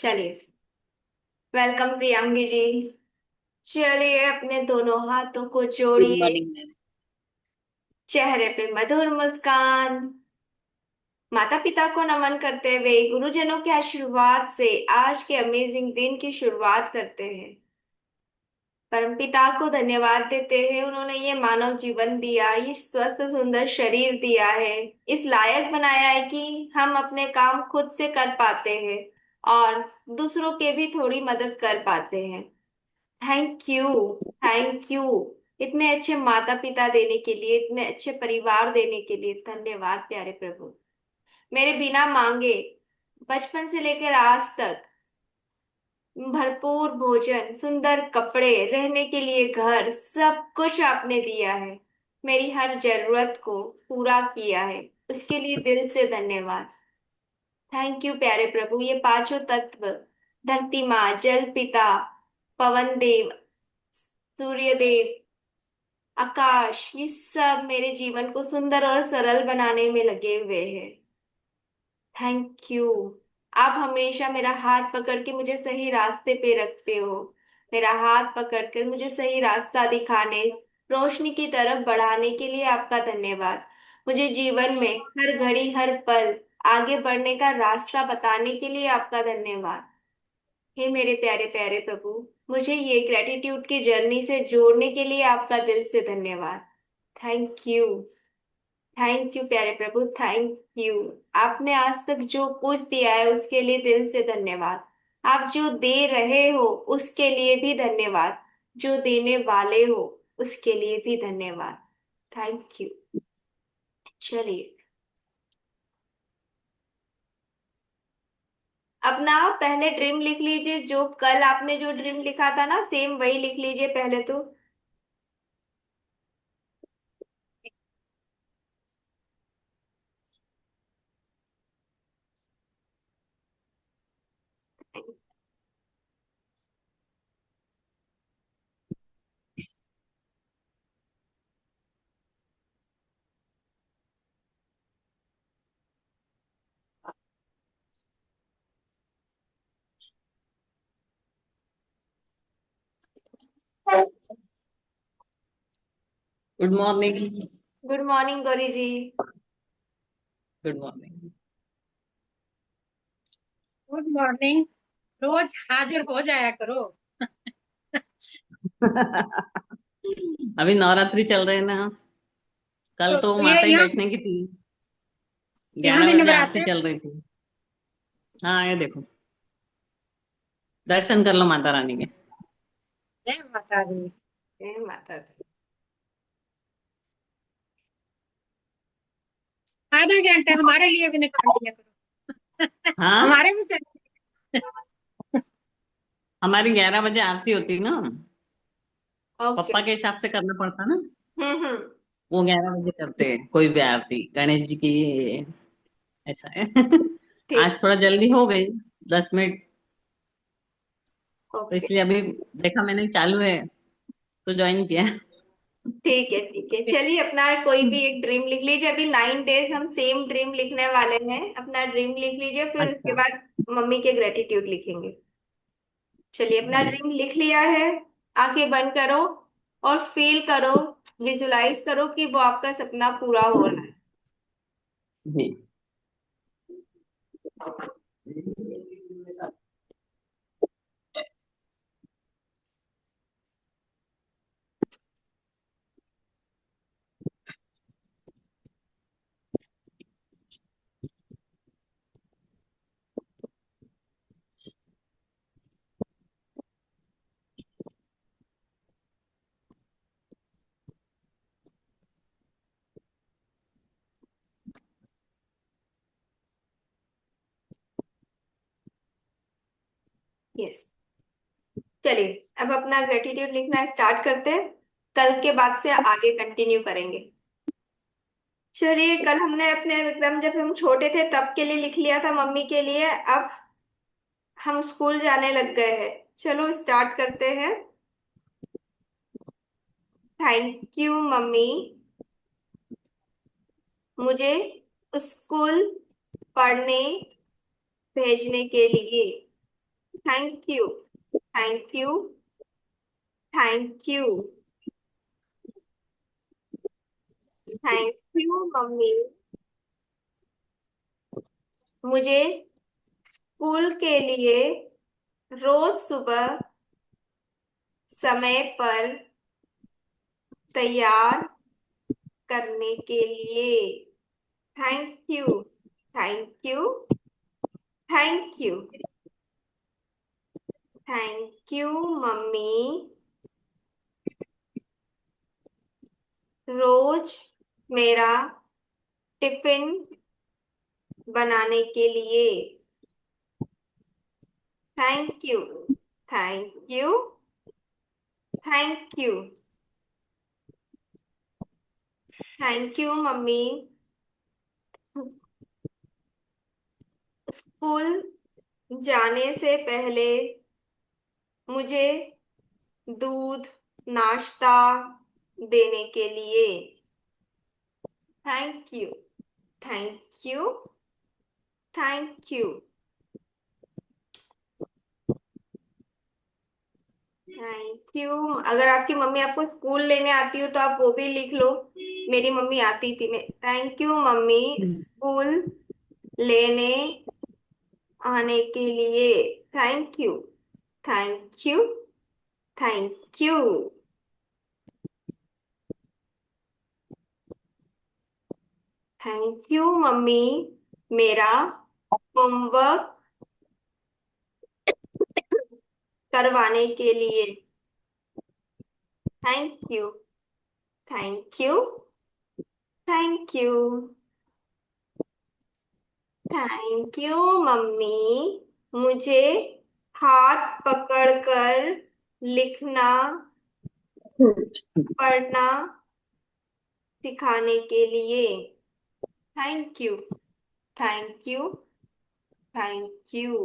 चलिए। वेलकम प्रियंकी जी। चलिए अपने दोनों हाथों को गुड जोड़िए। Morning ma'am. चेहरे पे मधुर मुस्कान। माता पिता को नमन करते हुए गुरुजनों के आशीर्वाद से आज के अमेजिंग दिन की शुरुआत करते हैं। परमपिता को धन्यवाद देते हैं, उन्होंने ये मानव जीवन दिया, ये स्वस्थ सुंदर शरीर दिया है, इस लायक बनाया है कि हम अपने काम खुद से कर पाते हैं और दूसरों के भी थोड़ी मदद कर पाते हैं। Thank you. Thank you. इतने अच्छे माता पिता देने के लिए, इतने अच्छे परिवार देने के लिए धन्यवाद प्यारे प्रभु। मेरे बिना मांगे बचपन से लेकर आज तक भरपूर भोजन, सुंदर कपड़े, रहने के लिए घर, सब कुछ आपने दिया है। मेरी हर जरूरत को पूरा किया है, उसके लिए दिल से धन्यवाद। थैंक यू प्यारे प्रभु। ये पांचों तत्व, धरती माँ, जल पिता, पवन देव, सूर्य देव, आकाश, ये सब मेरे जीवन को सुंदर और सरल बनाने में लगे हुए हैं। Thank you. आप हमेशा मेरा हाथ पकड़ के मुझे सही रास्ते पे रखते हो। मेरा हाथ पकड़कर मुझे सही रास्ता दिखाने, रोशनी की तरफ बढ़ाने के लिए आपका धन्यवाद। मुझे जीवन में हर घड़ी हर पल आगे बढ़ने का रास्ता बताने के लिए आपका धन्यवाद। हे मेरे प्यारे प्यारे प्रभु, मुझे ये ग्रेटिट्यूड की जर्नी से जोड़ने के लिए आपका दिल से धन्यवाद। Thank you. थैंक यू प्यारे प्रभु, थैंक यू। आपने आज तक जो कुछ दिया है उसके लिए दिल से धन्यवाद। आप जो दे रहे हो उसके लिए भी धन्यवाद। जो देने वाले हो उसके लिए भी धन्यवाद। Thank you. चलिए, अपना पहले ड्रीम लिख लीजिए। जो कल आपने जो ड्रीम लिखा था ना, सेम वही लिख लीजिए पहले तो। Good morning. Good morning Gauri ji. Good morning. Good morning. रोज हाजिर हो जाया करो। अभी नवरात्रि चल रहे हैं ना। कल तो तो ये माता ही यहाँ बैठने की थी। यहाँ 11 भी बजे आरती नवरात्र। चल रही थी। हाँ, ये देखो, दर्शन कर लो माता रानी के। जय माता दी। जय माता दी। आधा घंटा हमारे लिए भी निकाल दिया करो। हाँ, हमारे भी चल। हमारी 11 बजे आरती होती ना। ओके। पप्पा के हिसाब से करना पड़ता ना। हम्म। वो 11 बजे करते हैं कोई भी आरती गणेश जी की। ऐसा है। ठीक। आज थोड़ा जल्दी हो गई, 10 मिनट। तो ओके। इसलिए अभी देखा मैंने चालू है तो ज्वाइन किया। ठीक है, ठीक है। चलिए, अपना कोई भी एक ड्रीम लिख लीजिए। अभी 9 डेज हम सेम ड्रीम लिखने वाले हैं। अपना ड्रीम लिख लीजिए, फिर उसके अच्छा। बाद मम्मी के ग्रेटिट्यूड लिखेंगे। चलिए, अपना जी। ड्रीम लिख लिया है। आंखें बंद करो और फील करो, विजुलाइज करो कि वो आपका सपना पूरा हो रहा है। जी। यस। चलिए, अब अपना ग्रेटिट्यूड लिखना स्टार्ट करते हैं। कल के बाद से आगे कंटिन्यू करेंगे। चलिए, कल हमने अपने एकदम जब हम छोटे थे तब के लिए लिख लिया था, मम्मी के लिए। अब हम स्कूल जाने लग गए हैं। चलो स्टार्ट करते हैं। थैंक यू मम्मी, मुझे स्कूल पढ़ने भेजने के लिए। Thank you. Thank you. Thank you. Thank you mummy. मुझे स्कूल के लिए रोज सुबह समय पर तैयार करने के लिए। Thank you. Thank you. Thank you. Thank you mummy. रोज मेरा टिफिन बनाने के लिए। Thank you. Thank you. Thank you. Thank you mummy. School जाने से पहले मुझे दूध नाश्ता देने के लिए। Thank you. Thank you. Thank you. Thank you. अगर आपकी मम्मी आपको स्कूल लेने आती हो तो आप वो भी लिख लो। मेरी मम्मी आती थी। मैं थैंक यू मम्मी स्कूल लेने आने के लिए। Thank you. Thank you. Thank you. Thank you mummy मेरा होमवर्क करवाने के लिए। Thank you. Thank you. Thank you. Thank you mummy मुझे हाथ पकड़कर लिखना पढ़ना सिखाने के लिए। Thank you. Thank you. Thank you.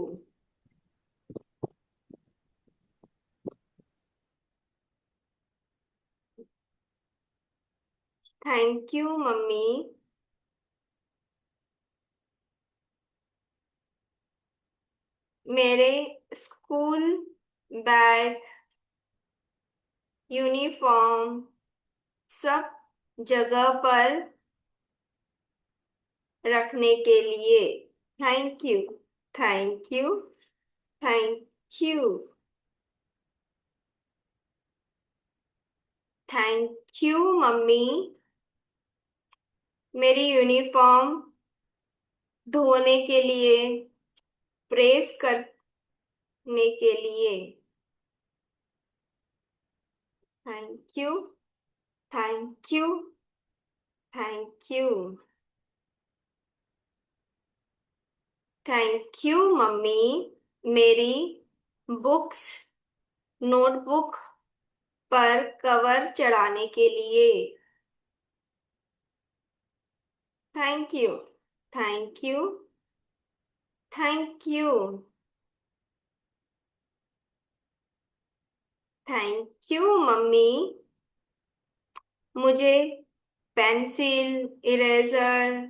Thank you mummy मेरे स्कूल बैग यूनिफॉर्म सब जगह पर रखने के लिए। Thank you. Thank you. Thank you. Thank you mummy मेरी यूनिफॉर्म धोने के लिए प्रेस करने के लिए। Thank you. Thank you. Thank you. Thank you mummy मेरी बुक्स नोटबुक पर कवर चढ़ाने के लिए। Thank you. Thank you. Thank you. Thank you mummy मुझे पेंसिल इरेजर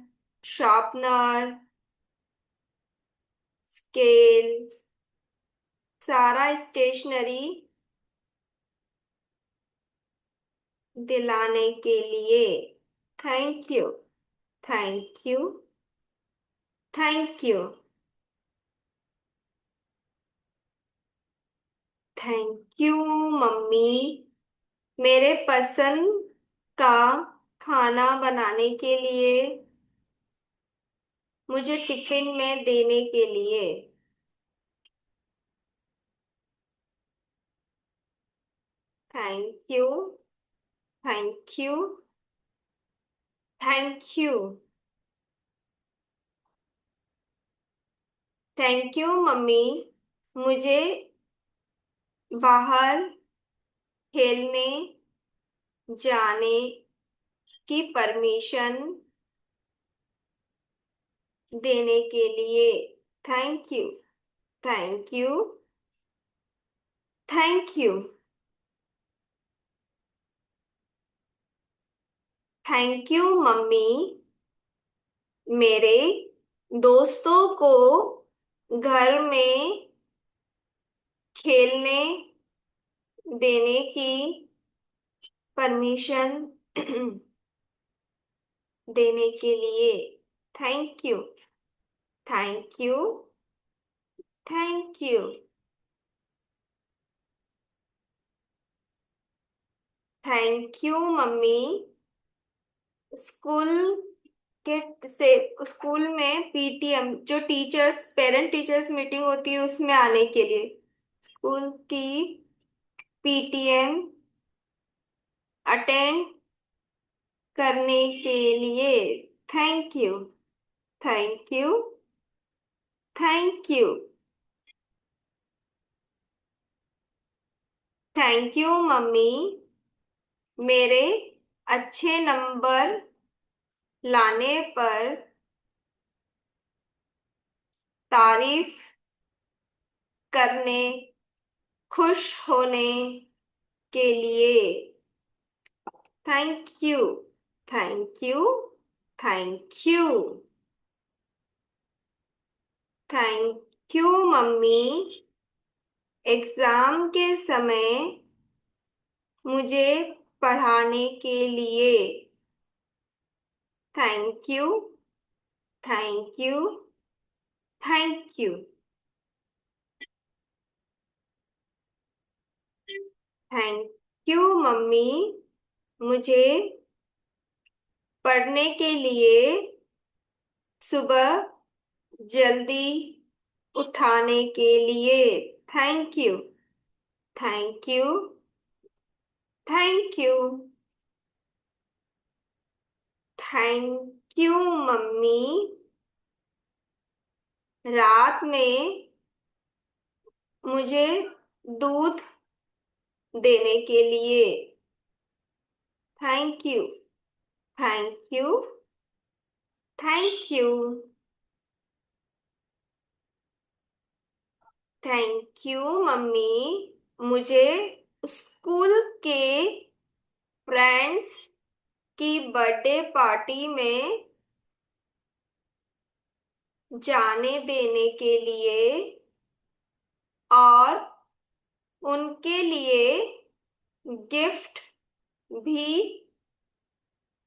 शार्पनर स्केल सारा स्टेशनरी दिलाने के लिए। Thank you. Thank you. Thank you. Thank you mummy मेरे पसंद का खाना बनाने के लिए मुझे टिफिन में देने के लिए। Thank you. Thank you. Thank you. Thank you mummy मुझे बाहर खेलने जाने की परमिशन देने के लिए। Thank you. Thank you. Thank you. Thank you mummy मेरे दोस्तों को घर में खेलने देने की परमिशन देने के लिए। Thank you. Thank you. Thank you. Thank you mummy. School school में पीटीएम जो टीचर्स पेरेंट टीचर्स मीटिंग होती है उसमें आने के लिए। स्कूल की पीटीएम अटेंड करने के लिए। Thank you. Thank you. Thank you. Thank you mummy. मेरे अच्छे नंबर लाने पर तारीफ करने खुश होने के लिए। Thank you. Thank you. Thank you. Thank you mummy. Exam के समय मुझे पढ़ाने के लिए। Thank you. Thank you. Thank you. Thank you mummy. मुझे पढ़ने के लिए सुबह जल्दी उठाने के लिए। Thank you. Thank you. Thank you. Thank you mummy. रात में मुझे दूध देने के लिए। Thank you. Thank you. Thank you. Thank you mummy. मुझे स्कूल के फ्रेंड्स की बर्थडे पार्टी में जाने देने के लिए और उनके लिए गिफ्ट भी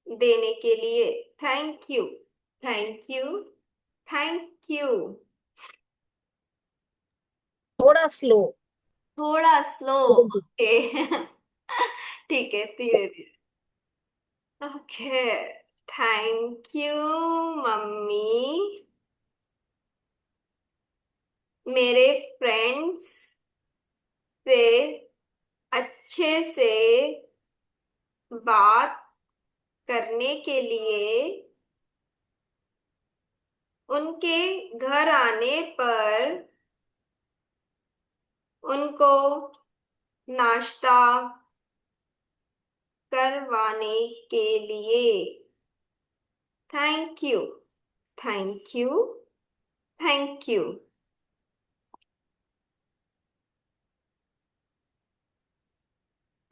देने के लिए। Thank you. Thank you. Thank you. थोड़ा स्लो। थोड़ा स्लो। ओके। ठीक है धीरे धीरे। ओके। Thank you mummy. मेरे फ्रेंड्स से अच्छे से बात करने के लिए उनके घर आने पर उनको नाश्ता करवाने के लिए। Thank you. Thank you. Thank you.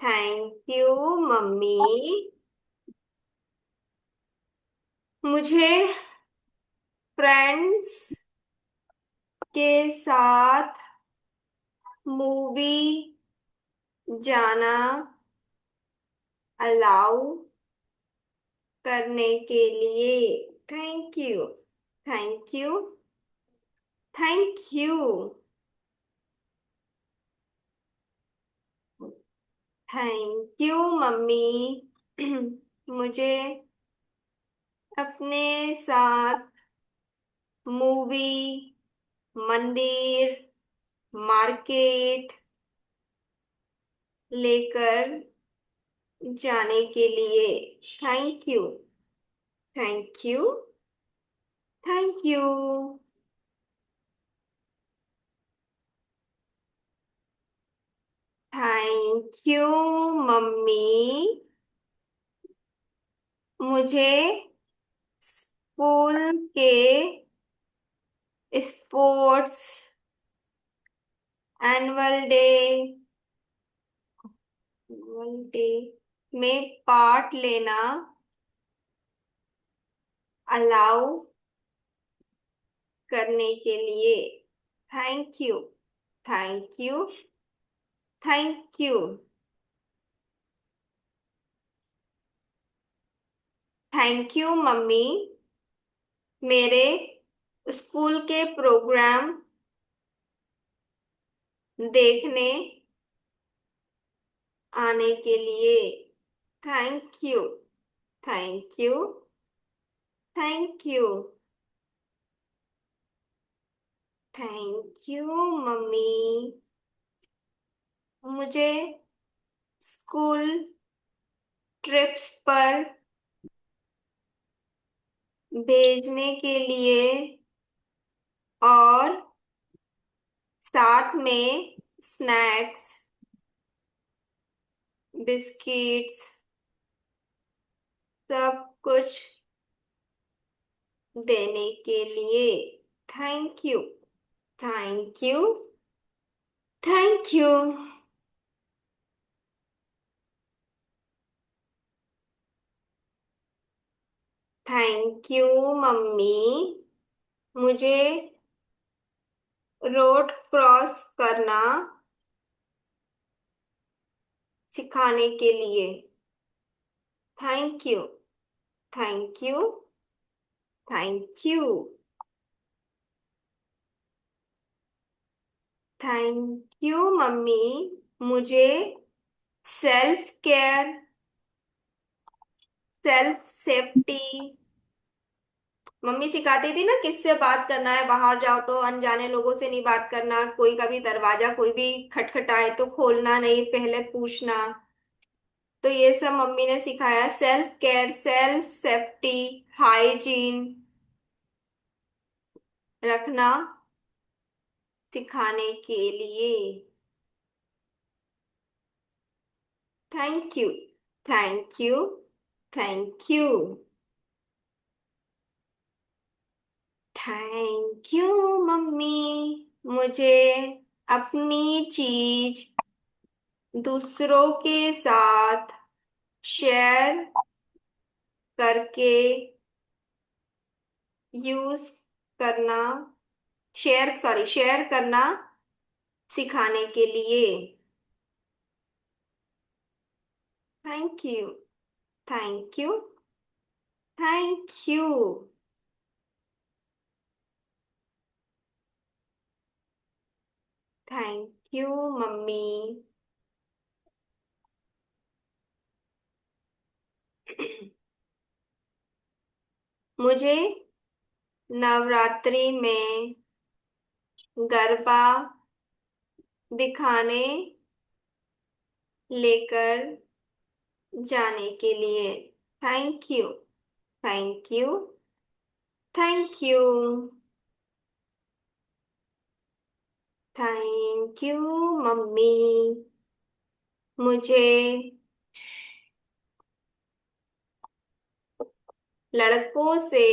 Thank you mummy. मुझे फ्रेंड्स के साथ मूवी जाना अलाउ करने के लिए। Thank you. Thank you. Thank you. Thank you mummy. मुझे अपने साथ मूवी मंदिर मार्केट लेकर जाने के लिए। Thank you. Thank you. Thank you. Thank you mummy. मुझे स्कूल के sports annual day annual day में पार्ट लेना अलाउ करने के लिए। Thank you. Thank you. Thank you. Thank you mummy, मेरे स्कूल के प्रोग्राम देखने आने के लिए। Thank you. Thank you. Thank you. Thank you mummy, मुझे स्कूल ट्रिप्स पर भेजने के लिए और साथ में स्नैक्स, बिस्किट्स, सब कुछ देने के लिए। Thank you. Thank you. Thank you. Thank you mummy, मुझे रोड क्रॉस करना सिखाने के लिए। Thank you. Thank you. Thank you. Thank you mummy, मुझे self care, self safety, mummy सिखाती थी ना किससे बात करना है, बाहर जाओ तो अनजाने लोगों से नहीं बात करना, कोई का भी दरवाजा कोई भी खटखटाए तो खोलना नहीं, पहले पूछना। तो ये सब मम्मी ने सिखाया, self care, self safety, hygiene रखना सिखाने के लिए। Thank you. Thank you. Thank you. Thank you mummy, मुझे अपनी चीज दूसरों के साथ शेयर करके यूज करना, शेयर करना सिखाने के लिए। Thank you. Thank you. Thank you. Thank you mummy. मुझे नवरात्रि में गरबा दिखाने लेकर जाने के लिए। Thank you. Thank you. Thank you. Thank you mummy, मुझे लड़कों से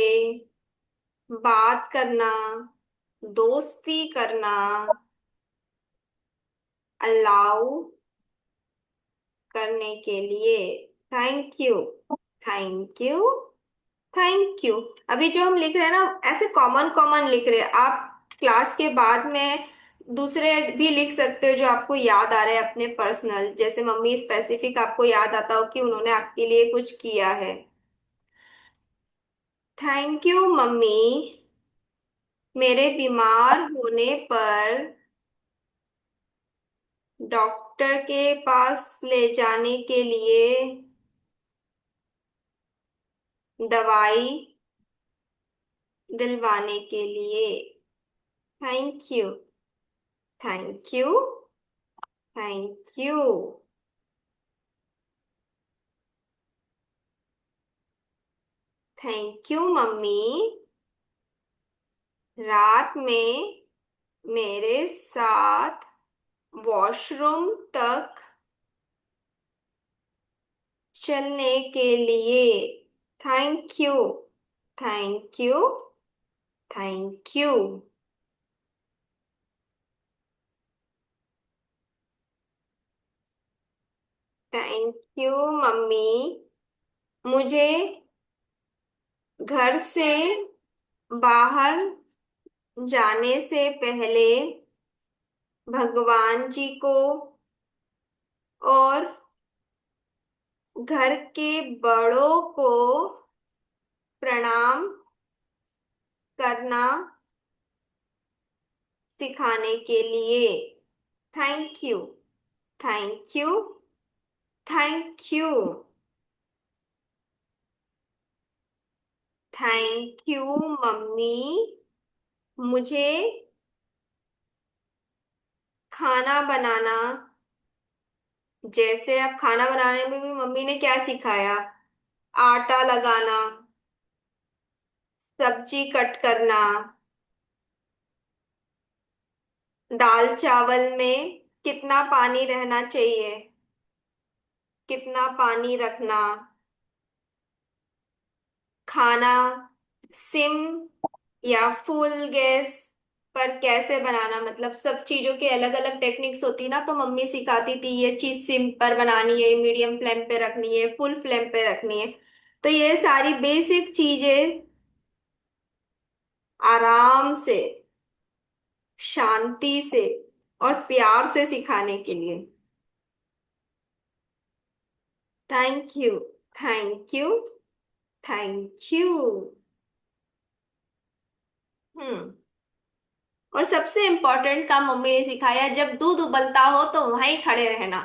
बात करना, दोस्ती करना अलाउ करने के लिए। Thank you. Thank you. Thank you. अभी जो हम लिख रहे हैं ना, ऐसे कॉमन कॉमन लिख रहे हैं, आप क्लास के बाद में दूसरे भी लिख सकते हो जो आपको याद आ रहे हैं अपने पर्सनल, जैसे मम्मी स्पेसिफिक आपको याद आता हो कि उन्होंने आपके लिए कुछ किया है। थैंक यू मम्मी, मेरे बीमार होने पर डॉक्टर के पास ले जाने के लिए दवाई दिलवाने के लिए। Thank you. Thank you. Thank you. Thank you mummy, रात में मेरे साथ वॉशरूम तक चलने के लिए। Thank you. Thank you. Thank you. Thank you mummy, मुझे घर से बाहर जाने से पहले भगवान जी को और घर के बड़ों को प्रणाम करना सिखाने के लिए। Thank you. Thank you. Thank you. Thank you mummy, मुझे खाना बनाना। जैसे अब खाना बनाने में भी मम्मी ने क्या सिखाया? आटा लगाना, सब्जी कट करना, दाल चावल में कितना पानी रहना चाहिए, कितना पानी रखना, खाना सिम या फुल गैस पर कैसे बनाना। मतलब सब चीजों की अलग अलग टेक्निक्स होती ना, तो मम्मी सिखाती थी ये चीज सिम पर बनानी है, मीडियम फ्लेम पे रखनी है, फुल फ्लेम पे रखनी है। तो ये सारी बेसिक चीजें आराम से, शांति से और प्यार से सिखाने के लिए। Thank you. Thank you. Thank you. Hmm. और सबसे इम्पोर्टेंट काम मम्मी ने सिखाया, जब दूध उबलता हो तो वहीं खड़े रहना।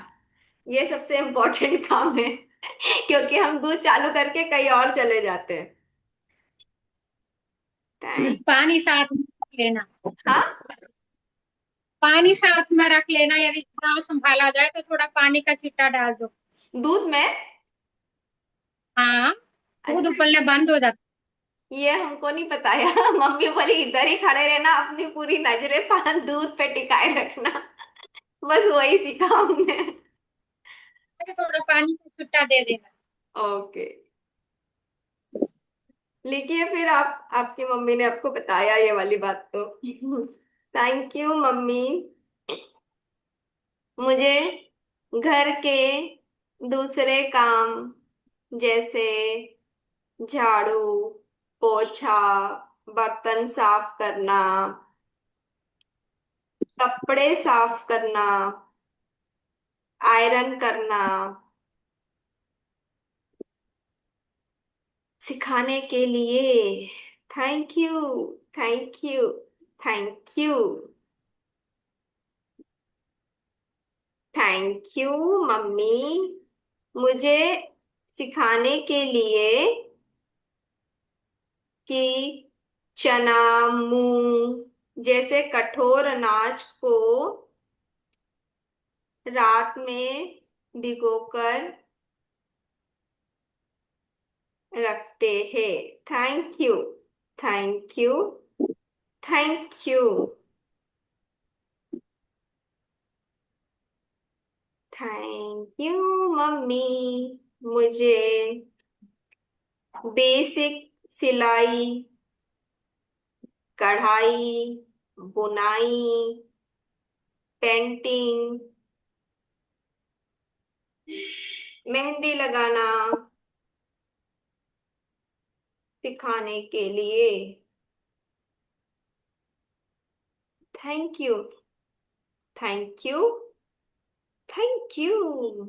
ये सबसे इम्पोर्टेंट काम है क्योंकि हम दूध चालू करके कहीं और चले जाते हैं। थैंक। पानी साथ में रख लेना। हाँ। पानी साथ में रख लेना, यदि ना संभाला जाए तो थोड़ा पानी का छिट्टा डाल दो। दूध में। हाँ, दूध अच्छा, उबलना बंद हो जाता। ये हमको नहीं बताया मम्मी बोली इधर ही खड़े रहना, अपनी पूरी नजरें पान दूध पे टिकाए रखना। बस वही सीखा हमने। है तो थोड़ा पानी का छिट्टा दे देना। ओके। लिखिए फिर आप, आपकी मम्मी ने आपको बताया ये वाली बात तो। थैंक यू मम्मी, मुझे घर के दूसरे काम जैसे झाड़ू, पोछा, बर्तन साफ करना, कपड़े साफ करना, आयरन करना सिखाने के लिए। Thank you. Thank you. Thank you. Thank you mummy, मुझे सिखाने के लिए कि चना, मूंग जैसे कठोर अनाज को रात में भिगोकर रखते हैं। Thank you. Thank you. Thank you. Thank you mummy, मुझे बेसिक सिलाई, कढ़ाई, बुनाई, पेंटिंग, मेहंदी लगाना सिखाने के लिए। Thank you. Thank you. Thank you.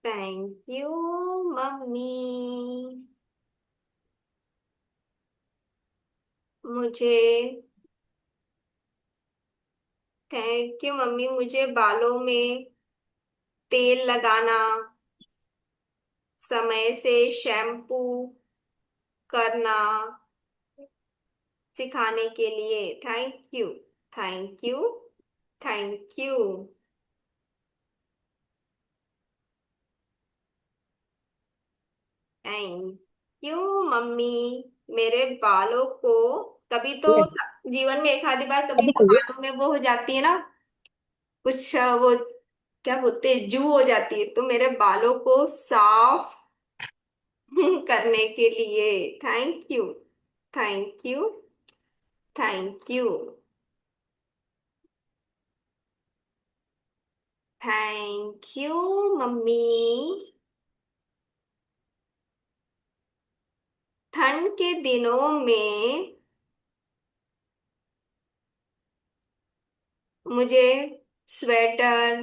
Thank you mummy, मुझे थैंक यू मम्मी, मुझे बालों में तेल लगाना, समय से शैम्पू करना सिखाने के लिए। Thank you. Thank you. Thank you. Thank you mummy, मेरे बालों को कभी तो जीवन में एक आधी बार कभी तो बालों में वो हो जाती है ना, कुछ वो क्या बोलते हैं, जू हो जाती है, तो मेरे बालों को साफ करने के लिए। Thank you. Thank you. Thank you. Thank you mummy, ठंड के दिनों में मुझे स्वेटर,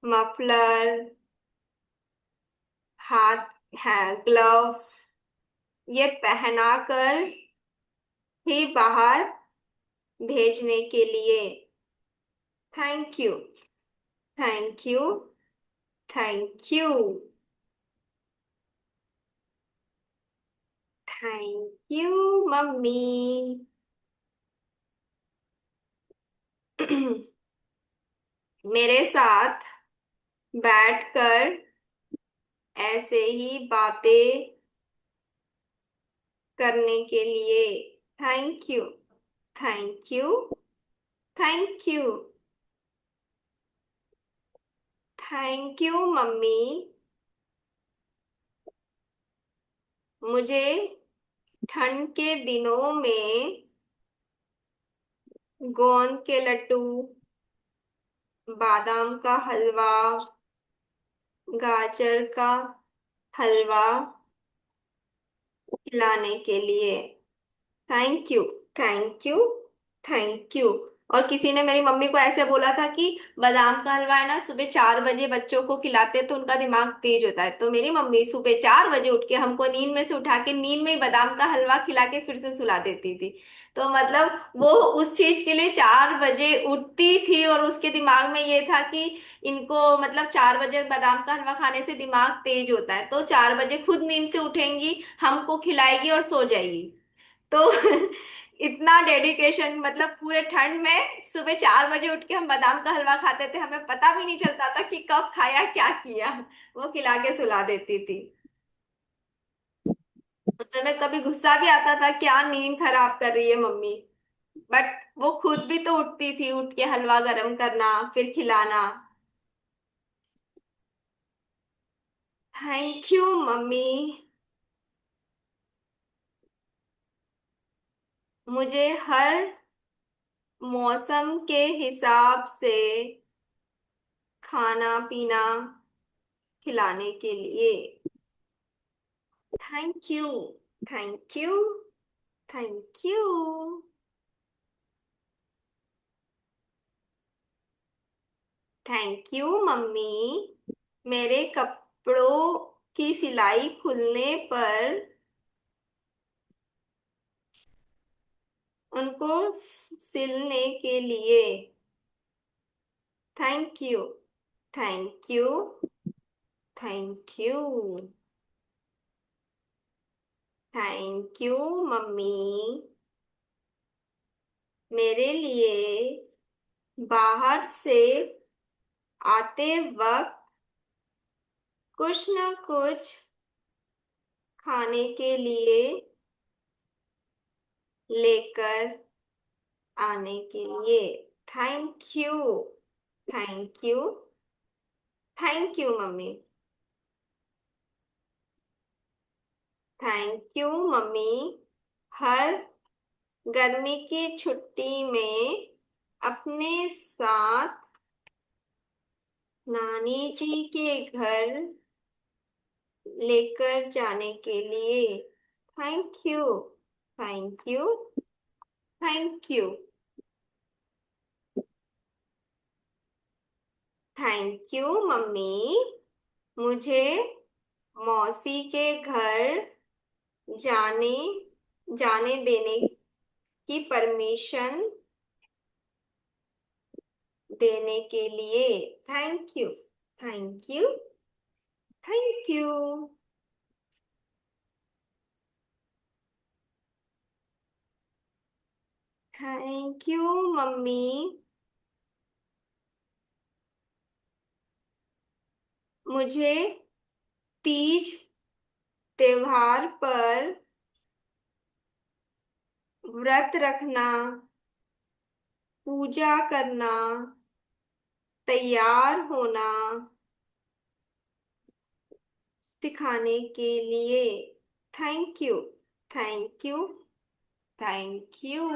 मफलर, हाथ है ग्लव्स, ये पहनाकर ही बाहर भेजने के लिए। Thank you. Thank you. Thank you. Thank you mummy. मेरे साथ बैठकर ऐसे ही बातें करने के लिए। Thank you. Thank you. Thank you. Thank you mummy. मुझे ठंड के दिनों में गोंद के लड्डू, बादाम का हलवा, गाजर का हलवा खिलाने के लिए। Thank you. Thank you. Thank you. और किसी ने मेरी मम्मी को ऐसे बोला था कि बादाम का हलवा है ना, सुबह 4 बजे बच्चों को खिलाते हैं तो उनका दिमाग तेज होता है। तो मेरी मम्मी सुबह 4 बजे उठ के हमको नींद में से उठा के नींद में ही बादाम का हलवा खिला के फिर से सुला देती थी। तो मतलब वो उस चीज के लिए 4 बजे उठती थी और उसके दिमाग में ये था कि इनको मतलब 4 बजे बादाम का हलवा खाने से दिमाग तेज होता है, तो 4 बजे खुद नींद से उठेंगी, हमको खिलाएगी और सो जाएगी। तो इतना डेडिकेशन, मतलब पूरे ठंड में सुबह 4 बजे उठ के हम बादाम का हलवा खाते थे, हमें पता भी नहीं चलता था कि कब खाया क्या किया। वो खिला के सुला देती थी। उस समय कभी गुस्सा भी आता था, क्या नींद खराब कर रही है मम्मी। बट वो खुद भी तो उठती थी, उठ के हलवा गरम करना फिर खिलाना। Thank you mummy. मुझे हर मौसम के हिसाब से खाना पीना खिलाने के लिए। Thank you. Thank you. Thank you. Thank you mummy. मेरे कपड़ों की सिलाई खुलने पर उनको सिलने के लिए। Thank you. Thank you. Thank you. Thank you mummy. मेरे लिए बाहर से आते वक्त कुछ न कुछ खाने के लिए लेकर आने के लिए। Thank you. Thank you. Thank you mummy. Thank you mummy. हर गर्मी की छुट्टी में अपने साथ नानी जी के घर लेकर जाने के लिए। Thank you. Thank you. Thank you. Thank you mummy. मुझे मौसी के घर जाने जाने देने की परमिशन देने के लिए। Thank you. Thank you. Thank you. Thank you mummy. मुझे तीज त्योहार पर व्रत रखना, पूजा करना, तैयार होना सिखाने के लिए। Thank you. Thank you. Thank you.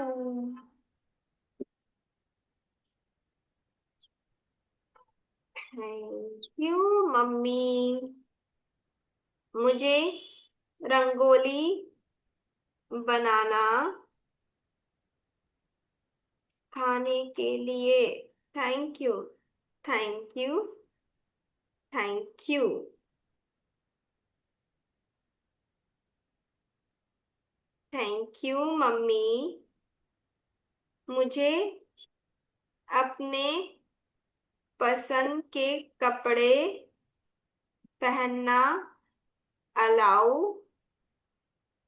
Thank you mummy. मुझे रंगोली बनाना खाने के लिए। Thank you. Thank you. Thank you. Thank you mummy. मुझे अपने पसंद के कपड़े पहनना अलाउ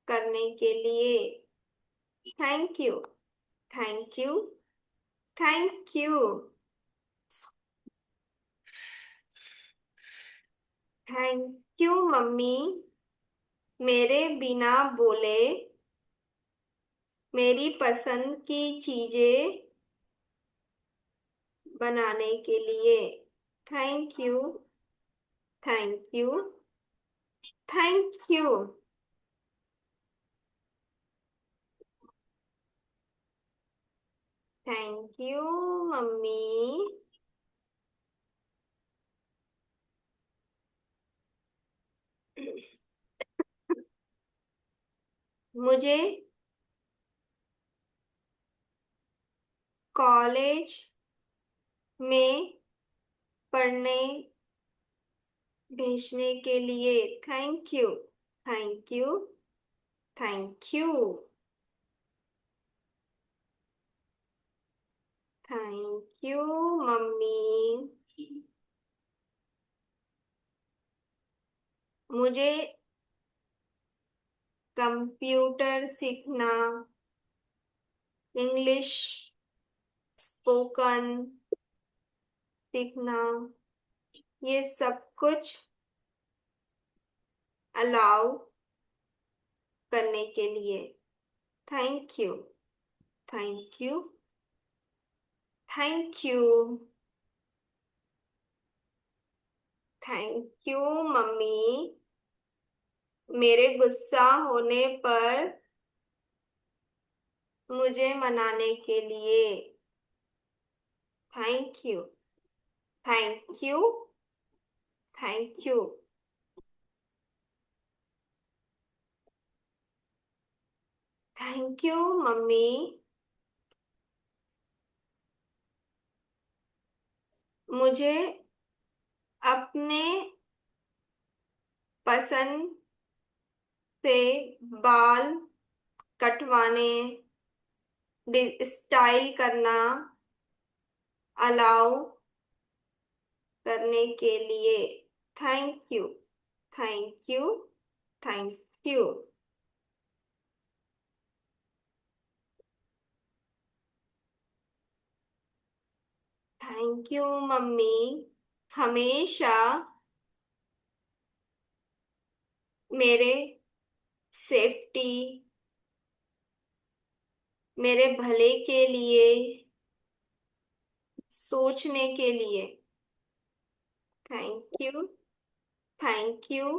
करने के लिए। Thank you. Thank you. Thank you. Thank you mummy. मेरे बिना बोले मेरी पसंद की चीजें बनाने के लिए। Thank you. Thank you. Thank you. Thank you mummy. मुझे कॉलेज में पढ़ने भेजने के लिए। Thank you. Thank you. Thank you. Thank you mummy. मुझे कंप्यूटर सीखना, इंग्लिश स्पोकन सीखना, ये सब कुछ अलाउ करने के लिए। Thank you. Thank you. Thank you. Thank you mummy. मेरे गुस्सा होने पर मुझे मनाने के लिए। Thank you. Thank you. Thank you. Thank you mummy. मुझे अपने पसंद से बाल कटवाने, स्टाइल करना अलाउ करने के लिए। Thank you. Thank you. Thank you. Thank you mummy. हमेशा मेरे सेफ्टी, मेरे भले के लिए सोचने के लिए। Thank you. Thank you.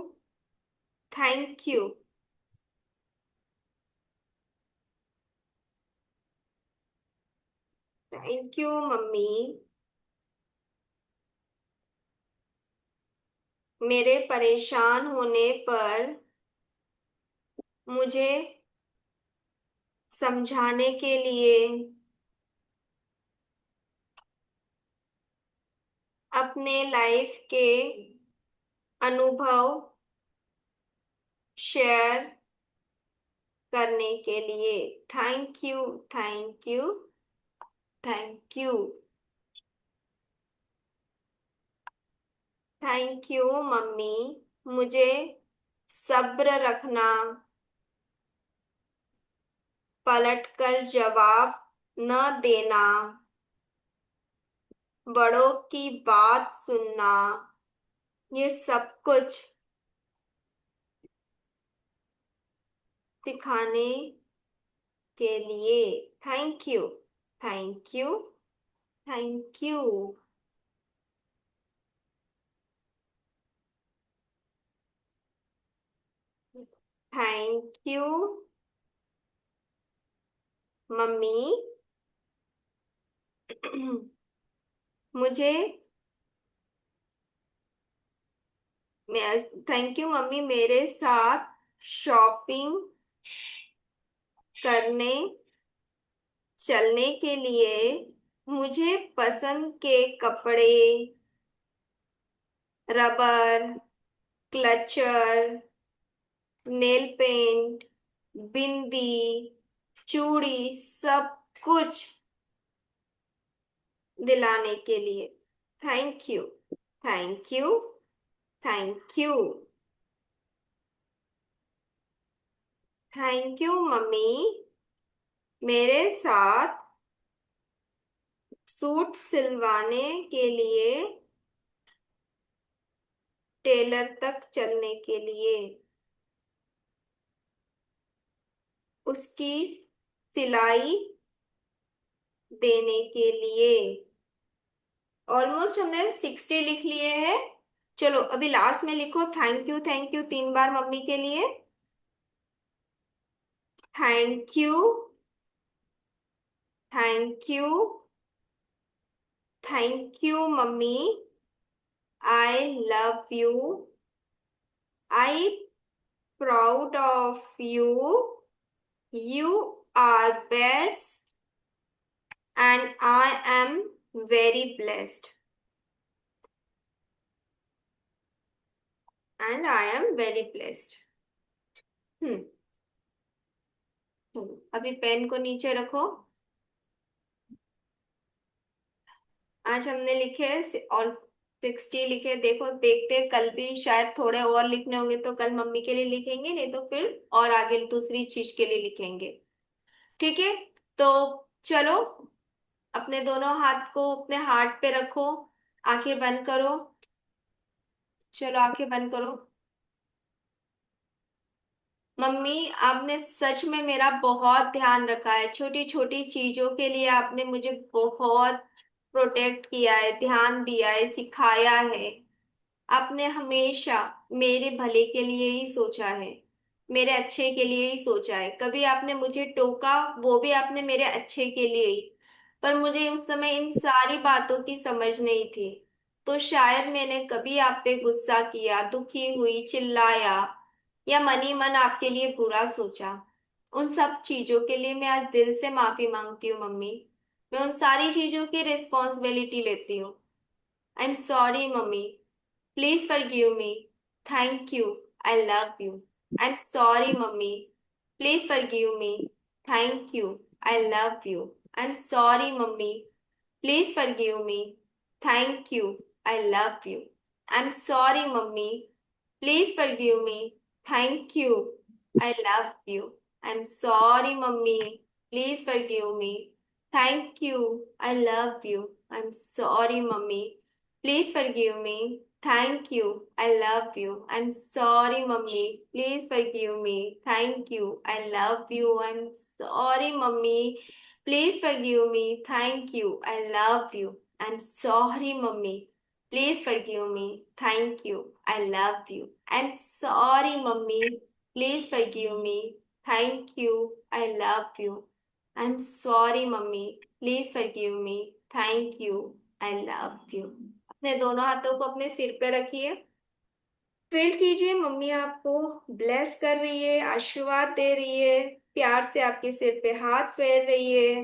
Thank you. Thank you mummy. मेरे परेशान होने पर मुझे समझाने के लिए, अपने लाइफ के अनुभव शेयर करने के लिए। Thank you. Thank you. Thank you. Thank you mummy. मुझे सब्र रखना, पलटकर जवाब न देना, बड़ों की बात सुनना, ये सब कुछ सिखाने के लिए। Thank you. Thank you. Thank you. Thank you mummy. मुझे थैंक यू मम्मी मेरे साथ शॉपिंग करने चलने के लिए। मुझे पसंद के कपड़े, रबर, क्लचर, नेल पेंट, बिंदी, चूड़ी, सब कुछ दिलाने के लिए। Thank you, thank you, thank you, thank you mummy. मेरे साथ सूट सिलवाने के लिए, टेलर तक चलने के लिए, उसकी सिलाई देने के लिए। ऑलमोस्ट हमने 60 लिख लिए हैं। चलो अभी लास्ट में लिखो थैंक यू 3 बार मम्मी के लिए। Thank you, thank you, thank you mummy. I love you, I proud of you, you are best, and I am very blessed, and I am very blessed. Hmm. चलो अभी pen को नीचे रखो। आज हमने लिखे और 60 लिखे। देखो देखते हैं, कल भी शायद थोड़े और लिखने होंगे तो कल मम्मी के लिए लिखेंगे, नहीं तो फिर और आगे दूसरी चीज के लिए लिखेंगे। ठीक है। तो चलो, अपने दोनों हाथ को अपने हार्ट पे रखो, आंखें बंद करो। चलो आंखें बंद करो। मम्मी, आपने सच में मेरा बहुत ध्यान रखा है। छोटी छोटी चीजों के लिए आपने मुझे बहुत प्रोटेक्ट किया है, ध्यान दिया है, सिखाया है। आपने हमेशा मेरे भले के लिए ही सोचा है, मेरे अच्छे के लिए ही सोचा है। कभी आपने मुझे टोका, वो भी आपने मेरे अच्छे के लिए ही। पर मुझे उस समय इन सारी बातों की समझ नहीं थी, तो शायद मैंने कभी आप पे गुस्सा किया, दुखी हुई, चिल्लाया, या मन ही मन आपके लिए बुरा सोचा। उन सब चीजों के लिए मैं आज दिल से माफी मांगती हूँ मम्मी। मैं उन सारी चीजों की रिस्पॉन्सिबिलिटी लेती हूँ। I am sorry mummy, please forgive me. Thank you. I love you. I'm sorry, Mummy. Please forgive me. Thank you. I love you. I'm sorry, Mummy. Please forgive me. Thank you. I love you. I'm sorry, Mummy. Please forgive me. Thank you. I love you. I'm sorry, Mummy. Please forgive me. Thank you. I love you. I'm sorry, Mummy. Please forgive me. Thank you. I love you. I'm sorry, Mummy. Please forgive me. Thank you. I love you. I'm sorry, Mummy. Please forgive me. Thank you. I love you. I'm sorry, Mummy. Please forgive me. Thank you. I love you. I'm sorry, Mummy. Please forgive me. Thank you. I love you. I'm sorry, Mummy. Please forgive me. Thank you. I love you. अपने दोनों हाथों को अपने सिर पे रखिए। Feel कीजिए mummy आपको ब्लेस कर रही है, आशीर्वाद दे रही है, प्यार से आपके सिर पे हाथ फेर रही है।